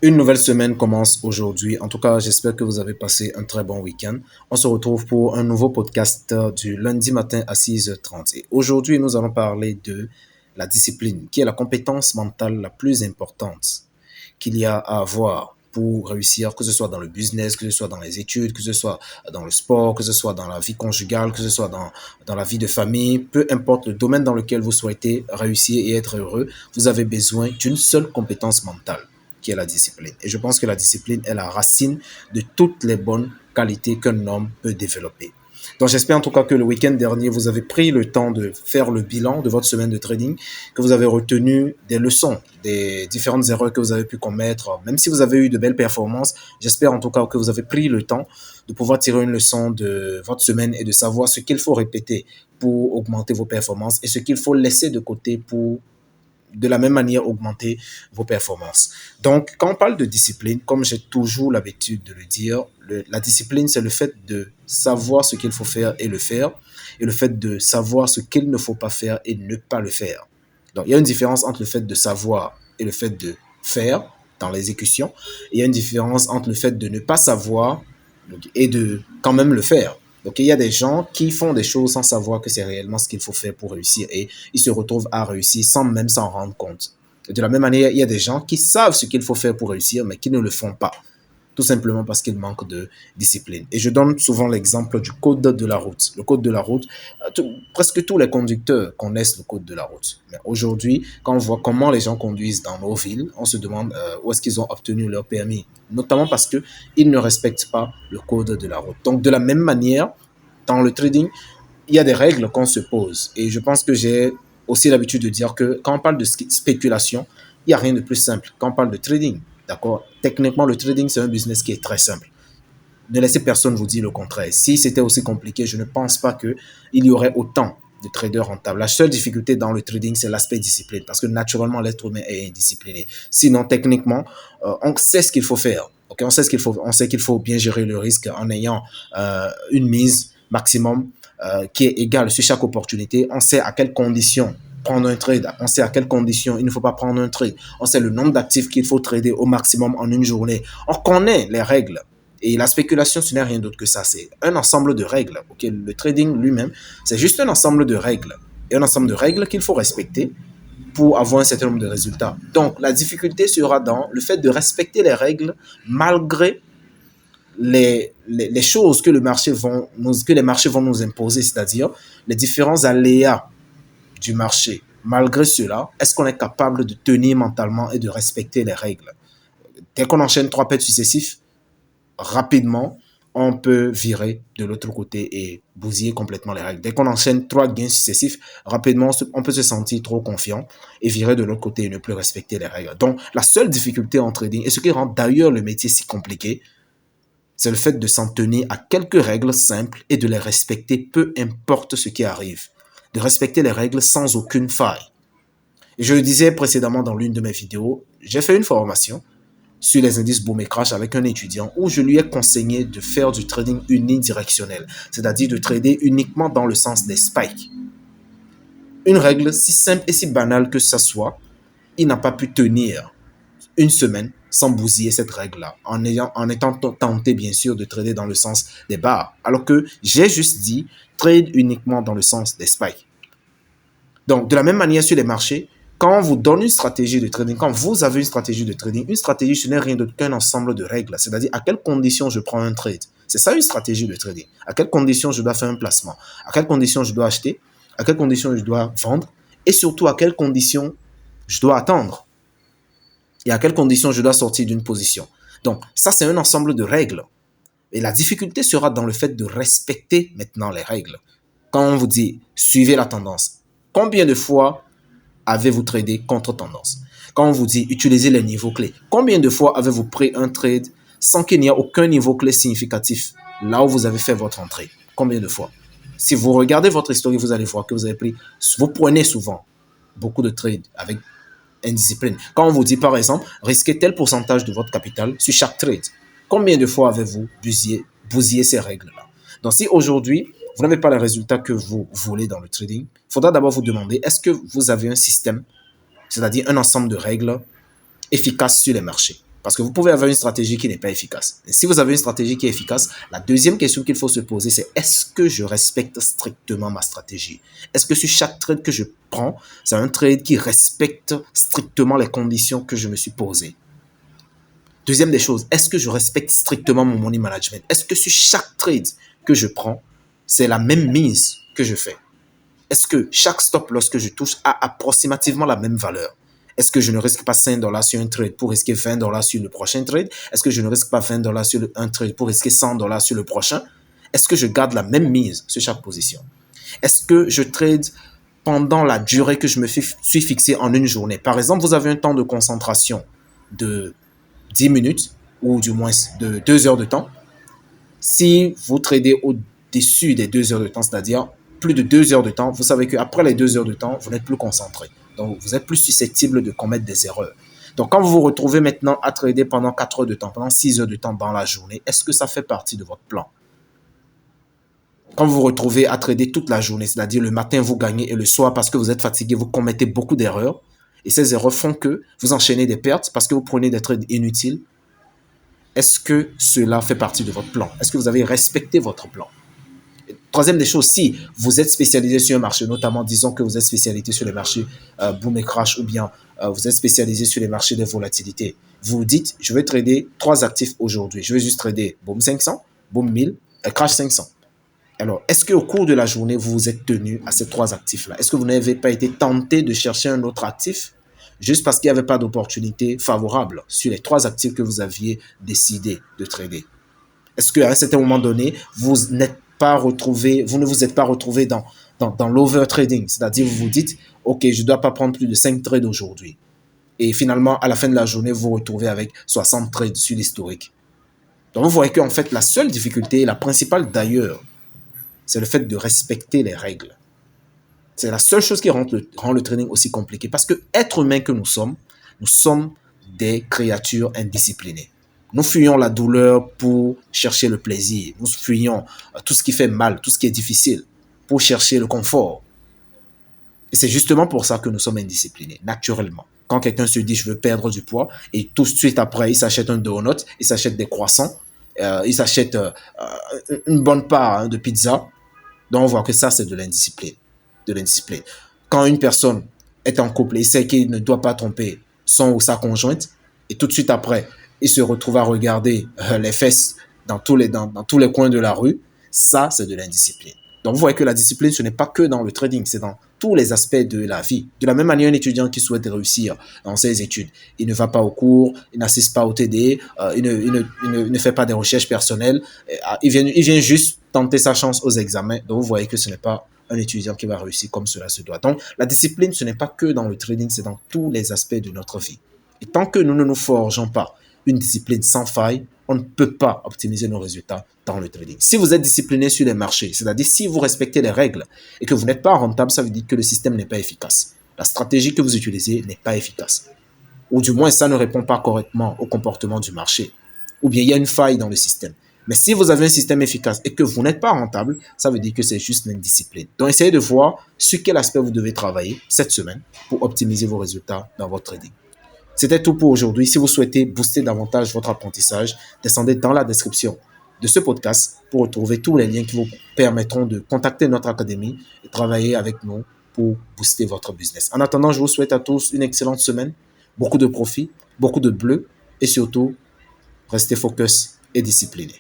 Une nouvelle semaine commence aujourd'hui. En tout cas, j'espère que vous avez passé un très bon week-end. On se retrouve pour un nouveau podcast du lundi matin à 6h30. Et aujourd'hui, nous allons parler de la discipline, qui est la compétence mentale la plus importante qu'il y a à avoir pour réussir, que ce soit dans le business, que ce soit dans les études, que ce soit dans le sport, que ce soit dans la vie conjugale, que ce soit dans la vie de famille, peu importe le domaine dans lequel vous souhaitez réussir et être heureux, vous avez besoin d'une seule compétence mentale qui est la discipline. Et je pense que la discipline est la racine de toutes les bonnes qualités qu'un homme peut développer. Donc j'espère en tout cas que le week-end dernier, vous avez pris le temps de faire le bilan de votre semaine de trading, que vous avez retenu des leçons, des différentes erreurs que vous avez pu commettre. Même si vous avez eu de belles performances, j'espère en tout cas que vous avez pris le temps de pouvoir tirer une leçon de votre semaine et de savoir ce qu'il faut répéter pour augmenter vos performances et ce qu'il faut laisser de côté pour de la même manière augmenter vos performances. Donc, quand on parle de discipline, comme j'ai toujours l'habitude de le dire, la discipline, c'est le fait de savoir ce qu'il faut faire et le faire, et le fait de savoir ce qu'il ne faut pas faire et ne pas le faire. Donc, il y a une différence entre le fait de savoir et le fait de faire dans l'exécution. Il y a une différence entre le fait de ne pas savoir et de quand même le faire. Donc, il y a des gens qui font des choses sans savoir que c'est réellement ce qu'il faut faire pour réussir et ils se retrouvent à réussir sans même s'en rendre compte. De la même manière, il y a des gens qui savent ce qu'il faut faire pour réussir mais qui ne le font pas, tout simplement parce qu'ils manquent de discipline. Et je donne souvent l'exemple du code de la route. Le code de la route, presque tous les conducteurs connaissent le code de la route. Mais aujourd'hui, quand on voit comment les gens conduisent dans nos villes, on se demande où est-ce qu'ils ont obtenu leur permis, notamment parce qu'ils ne respectent pas le code de la route. Donc, de la même manière, dans le trading, il y a des règles qu'on se pose. Et je pense que j'ai aussi l'habitude de dire que quand on parle de spéculation, il n'y a rien de plus simple. Quand on parle de trading, d'accord? Techniquement, le trading, c'est un business qui est très simple. Ne laissez personne vous dire le contraire. Si c'était aussi compliqué, je ne pense pas qu'il y aurait autant de traders rentables. La seule difficulté dans le trading, c'est l'aspect discipline, parce que naturellement, l'être humain est indiscipliné. Sinon, techniquement, on sait ce qu'il faut faire. Okay? On sait qu'il faut bien gérer le risque en ayant une mise maximum qui est égale sur chaque opportunité. On sait à quelles conditions prendre un trade. On sait à quelles conditions il ne faut pas prendre un trade. On sait le nombre d'actifs qu'il faut trader au maximum en une journée. On connaît les règles. Et la spéculation, ce n'est rien d'autre que ça. C'est un ensemble de règles. Okay? Le trading lui-même, c'est juste un ensemble de règles. Et un ensemble de règles qu'il faut respecter pour avoir un certain nombre de résultats. Donc, la difficulté sera dans le fait de respecter les règles malgré les choses que les marchés vont nous imposer, c'est-à-dire les différents aléas du marché. Malgré cela, est-ce qu'on est capable de tenir mentalement et de respecter les règles? Dès qu'on enchaîne 3 pets successifs, rapidement, on peut virer de l'autre côté et bousiller complètement les règles. Dès qu'on enchaîne 3 gains successifs, rapidement, on peut se sentir trop confiant et virer de l'autre côté et ne plus respecter les règles. Donc, la seule difficulté en trading, et ce qui rend d'ailleurs le métier si compliqué, c'est le fait de s'en tenir à quelques règles simples et de les respecter peu importe ce qui arrive. De respecter les règles sans aucune faille. Et je le disais précédemment dans l'une de mes vidéos, j'ai fait une formation sur les indices boom et crash avec un étudiant où je lui ai conseillé de faire du trading unidirectionnel, c'est-à-dire de trader uniquement dans le sens des spikes. Une règle si simple et si banale que ça soit, il n'a pas pu tenir une semaine sans bousiller cette règle-là, en étant tenté bien sûr de trader dans le sens des barres, alors que j'ai juste dit trade uniquement dans le sens des spikes. Donc, de la même manière sur les marchés, quand on vous donne une stratégie de trading, quand vous avez une stratégie de trading, une stratégie, ce n'est rien d'autre qu'un ensemble de règles. C'est-à-dire, à quelles conditions je prends un trade. C'est ça une stratégie de trading. À quelles conditions je dois faire un placement. À quelles conditions je dois acheter. À quelles conditions je dois vendre. Et surtout, à quelles conditions je dois attendre. Et à quelles conditions je dois sortir d'une position. Donc, ça, c'est un ensemble de règles. Et la difficulté sera dans le fait de respecter maintenant les règles. Quand on vous dit, suivez la tendance. Combien de fois avez-vous tradé contre tendance? Quand on vous dit utilisez les niveaux clés, combien de fois avez-vous pris un trade sans qu'il n'y ait aucun niveau clé significatif là où vous avez fait votre entrée? Combien de fois? Si vous regardez votre historique, vous allez voir que vous prenez souvent beaucoup de trades avec indiscipline. Quand on vous dit par exemple, risquez tel pourcentage de votre capital sur chaque trade, combien de fois avez-vous bousillé ces règles-là? Donc si aujourd'hui, vous n'avez pas les résultats que vous voulez dans le trading, il faudra d'abord vous demander, est-ce que vous avez un système, c'est-à-dire un ensemble de règles efficaces sur les marchés? Parce que vous pouvez avoir une stratégie qui n'est pas efficace. Et si vous avez une stratégie qui est efficace, la deuxième question qu'il faut se poser, c'est est-ce que je respecte strictement ma stratégie? Est-ce que sur chaque trade que je prends, c'est un trade qui respecte strictement les conditions que je me suis posées? Deuxième des choses, est-ce que je respecte strictement mon money management? Est-ce que sur chaque trade que je prends, c'est la même mise que je fais? Est-ce que chaque stop loss que je touche a approximativement la même valeur? Est-ce que je ne risque pas 5 dollars sur un trade pour risquer 20 dollars sur le prochain trade? Est-ce que je ne risque pas 20 dollars sur un trade pour risquer 100 dollars sur le prochain? Est-ce que je garde la même mise sur chaque position? Est-ce que je trade pendant la durée que je me suis fixé en une journée? Par exemple, vous avez un temps de concentration de 10 minutes ou du moins de 2 heures de temps. Si vous tradez au-dessus des 2 heures de temps, c'est-à-dire plus de 2 heures de temps, vous savez qu'après les 2 heures de temps, vous n'êtes plus concentré. Donc, vous êtes plus susceptible de commettre des erreurs. Donc, quand vous vous retrouvez maintenant à trader pendant 4 heures de temps, pendant 6 heures de temps dans la journée, est-ce que ça fait partie de votre plan? Quand vous vous retrouvez à trader toute la journée, c'est-à-dire le matin, vous gagnez et le soir, parce que vous êtes fatigué, vous commettez beaucoup d'erreurs. Et ces erreurs font que vous enchaînez des pertes parce que vous prenez des trades inutiles. Est-ce que cela fait partie de votre plan? Est-ce que vous avez respecté votre plan? Troisième des choses, si vous êtes spécialisé sur un marché, notamment disons que vous êtes spécialisé sur les marchés boom et crash ou bien vous êtes spécialisé sur les marchés de volatilité, vous vous dites, je vais trader 3 actifs aujourd'hui. Je vais juste trader boom 500, boom 1000 et crash 500. Alors, est-ce qu'au cours de la journée, vous vous êtes tenu à ces 3 actifs-là? Est-ce que vous n'avez pas été tenté de chercher un autre actif juste parce qu'il n'y avait pas d'opportunité favorable sur les 3 actifs que vous aviez décidé de trader? Est-ce qu'à un certain moment donné, vous ne vous êtes pas retrouvé dans l'overtrading? C'est-à-dire, vous vous dites, OK, je ne dois pas prendre plus de 5 trades aujourd'hui. Et finalement, à la fin de la journée, vous vous retrouvez avec 60 trades sur l'historique. Donc, vous voyez qu'en fait, la seule difficulté, la principale d'ailleurs, c'est le fait de respecter les règles. C'est la seule chose qui rend le trading aussi compliqué. Parce que être humain que nous sommes des créatures indisciplinées. Nous fuyons la douleur pour chercher le plaisir. Nous fuyons tout ce qui fait mal, tout ce qui est difficile, pour chercher le confort. Et c'est justement pour ça que nous sommes indisciplinés, naturellement. Quand quelqu'un se dit « je veux perdre du poids » et tout de suite après, il s'achète un donut, il s'achète des croissants, il s'achète une bonne part de pizza. Donc on voit que ça, c'est de l'indiscipline. Quand une personne est en couple et sait qu'il ne doit pas tromper son ou sa conjointe, et tout de suite après, il se retrouve à regarder les fesses dans tous les coins de la rue, ça, c'est de l'indiscipline. Donc, vous voyez que la discipline, ce n'est pas que dans le trading, c'est dans tous les aspects de la vie. De la même manière, un étudiant qui souhaite réussir dans ses études, il ne va pas au cours, il n'assiste pas au TD, il ne fait pas des recherches personnelles, il vient juste tenter sa chance aux examens. Donc, vous voyez que ce n'est pas un étudiant qui va réussir comme cela se doit. Donc, la discipline, ce n'est pas que dans le trading, c'est dans tous les aspects de notre vie. Et tant que nous ne nous forgeons pas une discipline sans faille, on ne peut pas optimiser nos résultats dans le trading. Si vous êtes discipliné sur les marchés, c'est-à-dire si vous respectez les règles et que vous n'êtes pas rentable, ça veut dire que le système n'est pas efficace. La stratégie que vous utilisez n'est pas efficace. Ou du moins, ça ne répond pas correctement au comportement du marché. Ou bien, il y a une faille dans le système. Mais si vous avez un système efficace et que vous n'êtes pas rentable, ça veut dire que c'est juste l'indiscipline. Donc, essayez de voir sur quel aspect vous devez travailler cette semaine pour optimiser vos résultats dans votre trading. C'était tout pour aujourd'hui. Si vous souhaitez booster davantage votre apprentissage, descendez dans la description de ce podcast pour retrouver tous les liens qui vous permettront de contacter notre académie et travailler avec nous pour booster votre business. En attendant, je vous souhaite à tous une excellente semaine, beaucoup de profit, beaucoup de bleu et surtout, restez focus et discipliné.